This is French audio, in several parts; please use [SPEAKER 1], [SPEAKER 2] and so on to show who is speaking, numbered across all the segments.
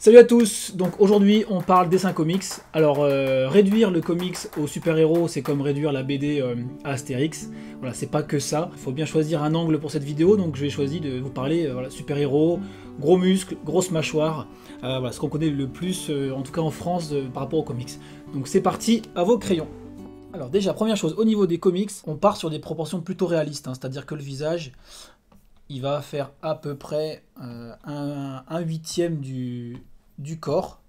[SPEAKER 1] Salut à tous, donc aujourd'hui on parle dessin comics. Alors réduire le comics au super-héros c'est comme réduire la BD à Astérix. Voilà, c'est pas que ça, il faut bien choisir un angle pour cette vidéo, donc je vais choisir de vous parler voilà, super-héros, gros muscles, grosse mâchoire, voilà, ce qu'on connaît le plus, en tout cas en France, par rapport aux comics. Donc c'est parti, à vos crayons. Alors déjà, première chose, au niveau des comics, on part sur des proportions plutôt réalistes, hein, c'est-à-dire que le visage, il va faire à peu près un huitième du corps.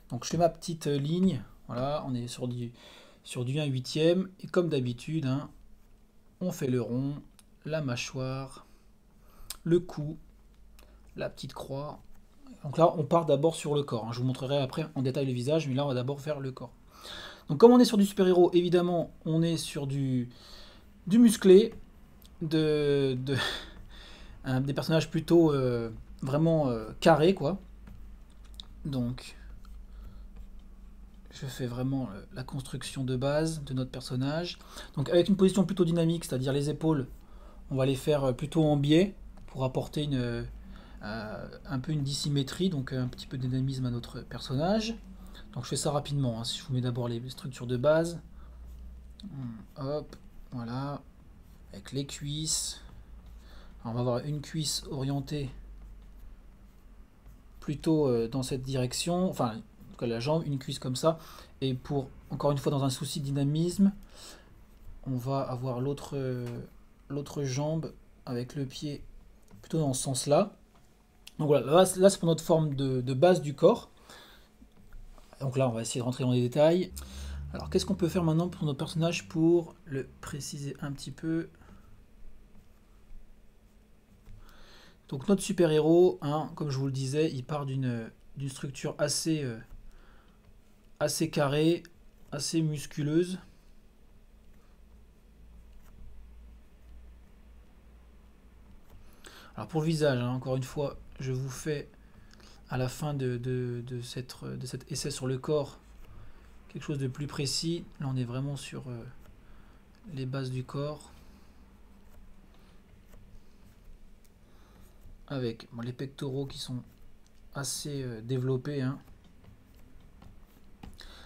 [SPEAKER 1] Donc je fais ma petite ligne, voilà, on est sur du 1 huitième, et comme d'habitude, hein, on fait le rond, la mâchoire, le cou, la petite croix. Donc là, on part d'abord sur le corps, hein. Je vous montrerai après en détail le visage, mais là, on va d'abord faire le corps. Donc comme on est sur du super-héros, évidemment, on est sur du musclé, des personnages plutôt vraiment carrés, quoi. Donc, je fais vraiment la construction de base de notre personnage. Donc avec une position plutôt dynamique, c'est-à-dire les épaules, on va les faire plutôt en biais pour apporter un peu une dissymétrie, donc un petit peu de dynamisme à notre personnage. Donc je fais ça rapidement, hein. Si je vous mets d'abord les structures de base. Hop, voilà. Avec les cuisses. Alors on va avoir une cuisse orientée plutôt dans cette direction, enfin la jambe, une cuisse comme ça, et pour, encore une fois, dans un souci de dynamisme, on va avoir l'autre jambe avec le pied plutôt dans ce sens-là. Donc voilà, là c'est pour notre forme de base du corps. Donc là on va essayer de rentrer dans les détails. Alors qu'est-ce qu'on peut faire maintenant pour notre personnage pour le préciser un petit peu? Donc notre super-héros, hein, comme je vous le disais, il part d'une structure assez carrée, assez musculeuse. Alors pour le visage, hein, encore une fois, je vous fais à la fin de cet essai sur le corps quelque chose de plus précis. Là on est vraiment sur les bases du corps. Avec les pectoraux qui sont assez développés, hein.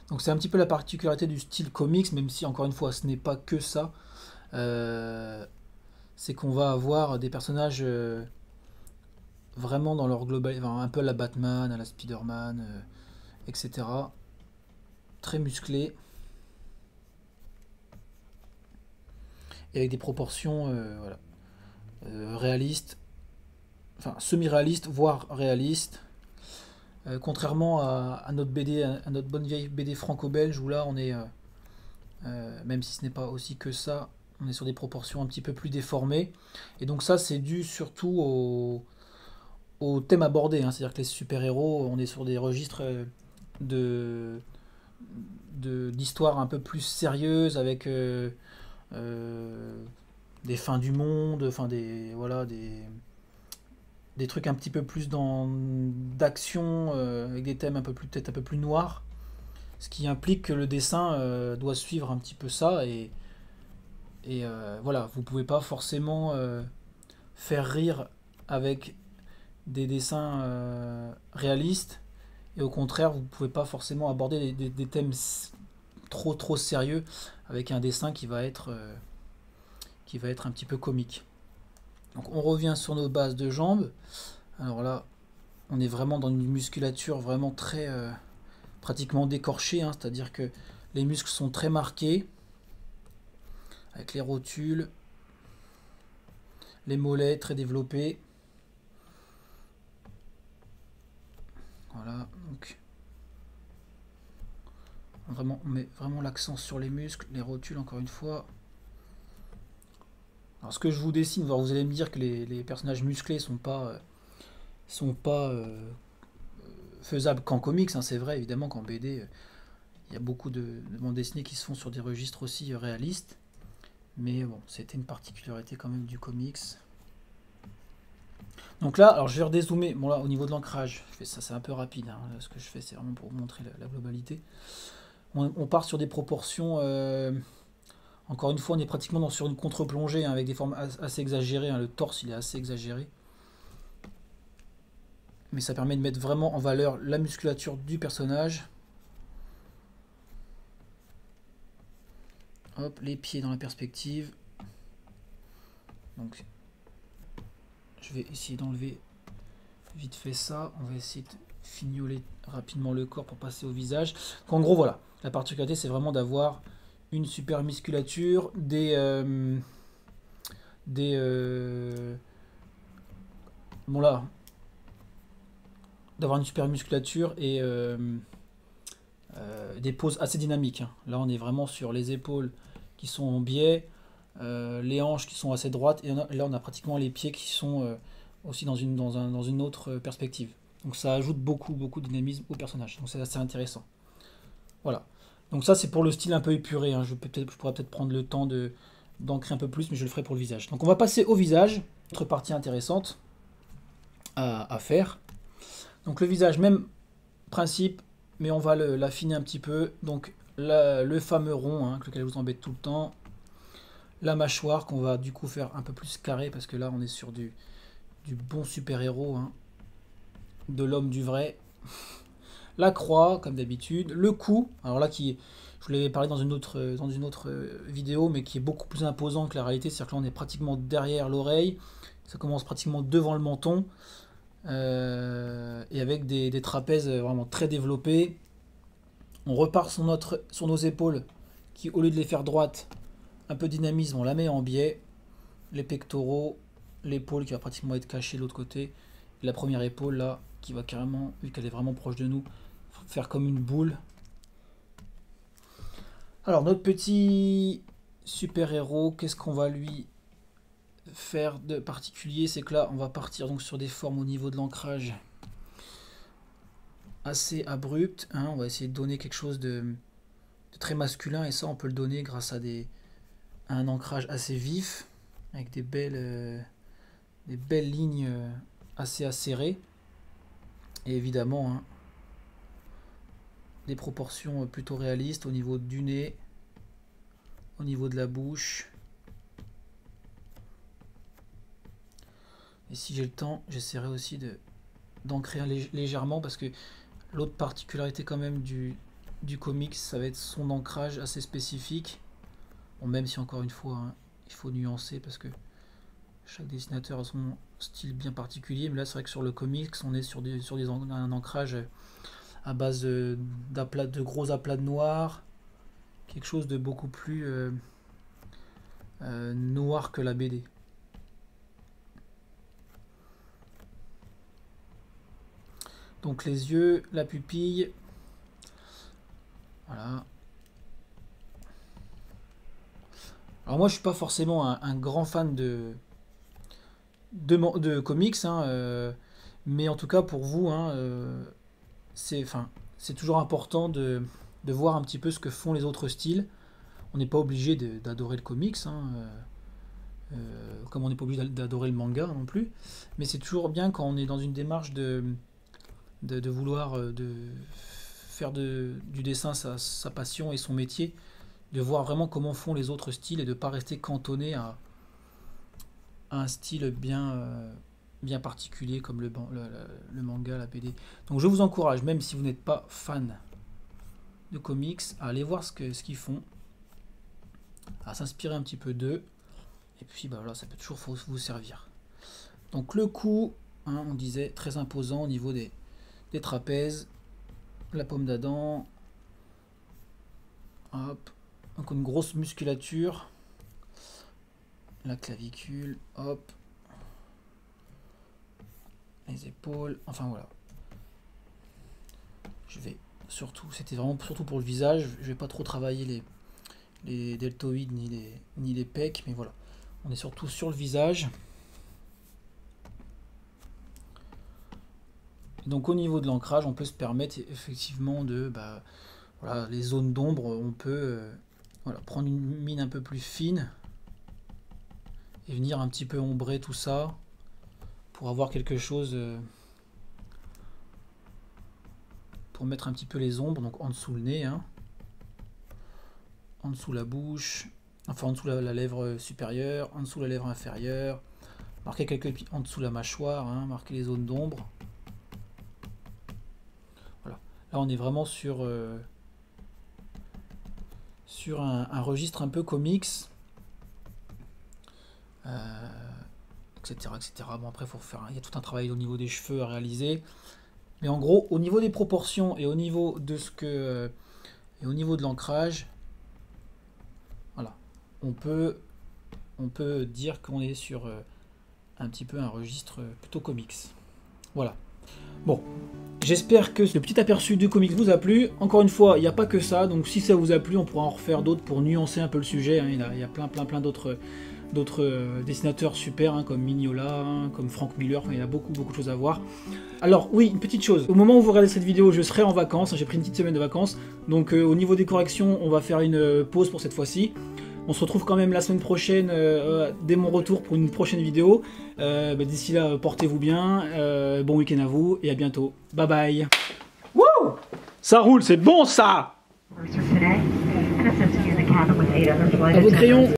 [SPEAKER 1] Donc c'est un petit peu la particularité du style comics, même si encore une fois ce n'est pas que ça. C'est qu'on va avoir des personnages vraiment dans leur global, enfin, un peu à la Batman, à la Spider-Man, etc. Très musclés. Et avec des proportions voilà, réalistes, enfin semi-réalistes, voire réalistes. Contrairement à notre BD, à notre bonne vieille BD franco-belge, où là on est, même si ce n'est pas aussi que ça, on est sur des proportions un petit peu plus déformées. Et donc ça c'est dû surtout au thème abordé, hein. C'est-à-dire que les super-héros, on est sur des registres de d'histoires un peu plus sérieuses avec des fins du monde, enfin voilà des trucs un petit peu plus d'action avec des thèmes un peu plus peut-être un peu plus noirs, ce qui implique que le dessin doit suivre un petit peu ça et voilà, vous pouvez pas forcément faire rire avec des dessins réalistes, et au contraire vous pouvez pas forcément aborder des thèmes trop sérieux avec un dessin qui va être un petit peu comique. Donc on revient sur nos bases de jambes. Alors là, on est vraiment dans une musculature vraiment très pratiquement décorchée, hein, c'est-à-dire que les muscles sont très marqués, avec les rotules, les mollets très développés. Voilà, donc vraiment, on met vraiment l'accent sur les muscles, les rotules encore une fois. Alors ce que je vous dessine, vous allez me dire que les personnages musclés sont pas faisables qu'en comics, hein, c'est vrai évidemment qu'en BD il y a beaucoup de bandes dessinées qui se font sur des registres aussi réalistes, mais bon, c'était une particularité quand même du comics. Donc là, alors je vais redézoomer, bon là au niveau de l'ancrage, je fais ça, c'est un peu rapide, hein, ce que je fais c'est vraiment pour vous montrer la globalité. On part sur des proportions, encore une fois on est pratiquement sur une contre-plongée, hein, avec des formes assez exagérées, hein, le torse il est assez exagéré. mais ça permet de mettre vraiment en valeur la musculature du personnage. Hop, les pieds dans la perspective. Donc, je vais essayer d'enlever vite fait ça. On va essayer de fignoler rapidement le corps pour passer au visage. Donc, en gros, voilà. La particularité, c'est vraiment d'avoir une super musculature, bon là, d'avoir une super musculature et des poses assez dynamiques. Hein. Là, on est vraiment sur les épaules qui sont en biais, les hanches qui sont assez droites, et là, on a pratiquement les pieds qui sont aussi dans une autre perspective. Donc ça ajoute beaucoup de dynamisme au personnage. Donc c'est assez intéressant. Voilà. Donc ça, c'est pour le style un peu épuré. Hein. Je pourrais peut-être prendre le temps d'ancrer un peu plus, mais je le ferai pour le visage. Donc on va passer au visage. Autre partie intéressante à faire. Donc le visage, même principe, mais on va l'affiner un petit peu. Donc le fameux rond, hein, lequel vous embête tout le temps. La mâchoire qu'on va du coup faire un peu plus carré, parce que là on est sur du bon super-héros, hein, de l'homme du vrai. La croix, comme d'habitude. Le cou, alors là, je vous l'avais parlé dans une autre vidéo, mais qui est beaucoup plus imposant que la réalité. C'est-à-dire que là, on est pratiquement derrière l'oreille. Ça commence pratiquement devant le menton. Et avec des trapèzes vraiment très développés. On repart sur nos épaules, qui au lieu de les faire droites, un peu de dynamisme, on la met en biais. Les pectoraux, l'épaule qui va pratiquement être cachée de l'autre côté. Et la première épaule là, qui va carrément, vu qu'elle est vraiment proche de nous, faire comme une boule. Alors notre petit super-héros, qu'est-ce qu'on va lui faire de particulier? C'est que là, on va partir donc sur des formes au niveau de l'ancrage assez abruptes. Hein. On va essayer de donner quelque chose de très masculin, et ça, on peut le donner grâce à un ancrage assez vif, avec des belles lignes assez acérées. Et évidemment, hein, des proportions plutôt réalistes au niveau du nez, au niveau de la bouche. Et si j'ai le temps, j'essaierai aussi d'ancrer légèrement, parce que l'autre particularité quand même du comics, ça va être son ancrage assez spécifique. Bon, même si encore une fois, hein, il faut nuancer, parce que chaque dessinateur a son style bien particulier. Mais là, c'est vrai que sur le comics, on est sur un ancrage à base de gros aplats de noir, quelque chose de beaucoup plus noir que la BD. Donc les yeux, la pupille, voilà. Alors moi je suis pas forcément un grand fan de comics, hein, mais en tout cas pour vous, hein, c'est toujours important de voir un petit peu ce que font les autres styles. On n'est pas obligé d'adorer le comics, hein, comme on n'est pas obligé d'adorer le manga non plus, mais c'est toujours bien quand on est dans une démarche de vouloir faire du dessin sa passion et son métier, de voir vraiment comment font les autres styles et de ne pas rester cantonné à un style bien particulier comme le manga, la BD. Donc je vous encourage, même si vous n'êtes pas fan de comics, à aller voir ce qu'ils font, à s'inspirer un petit peu d'eux, et puis bah voilà, ça peut toujours vous servir. Donc le cou, hein, on disait très imposant au niveau des trapèzes, la paume d'Adam, hop, donc une grosse musculature, la clavicule, hop, les épaules, enfin voilà. Je vais c'était vraiment surtout pour le visage, je vais pas trop travailler les deltoïdes ni les pecs, mais voilà, on est surtout sur le visage. Donc au niveau de l'ancrage, on peut se permettre effectivement voilà, les zones d'ombre, on peut voilà, prendre une mine un peu plus fine et venir un petit peu ombrer tout ça pour avoir quelque chose, pour mettre un petit peu les ombres, donc en dessous le nez, hein, en dessous la bouche, enfin en dessous la lèvre supérieure, en dessous la lèvre inférieure, marquer en dessous la mâchoire, hein, marquer les zones d'ombre. Là, on est vraiment sur un registre un peu comics, etc., etc. Bon, après, il y a tout un travail au niveau des cheveux à réaliser. Mais en gros, au niveau des proportions et au niveau de et au niveau de l'ancrage, voilà, on peut dire qu'on est sur un petit peu un registre plutôt comics. Voilà. Bon, j'espère que le petit aperçu du comics vous a plu. Encore une fois, il n'y a pas que ça, donc si ça vous a plu, on pourra en refaire d'autres pour nuancer un peu le sujet. Hein. Il y a plein d'autres dessinateurs super, hein, comme Mignola, hein, comme Frank Miller, enfin, il y a beaucoup de choses à voir. Alors oui, une petite chose, au moment où vous regardez cette vidéo, je serai en vacances, j'ai pris une petite semaine de vacances, donc au niveau des corrections, on va faire une pause pour cette fois-ci. On se retrouve quand même la semaine prochaine, dès mon retour, pour une prochaine vidéo. D'ici là, portez-vous bien, bon week-end à vous, et à bientôt. Bye bye. Wouh! Ça roule, c'est bon ça! À vos crayons.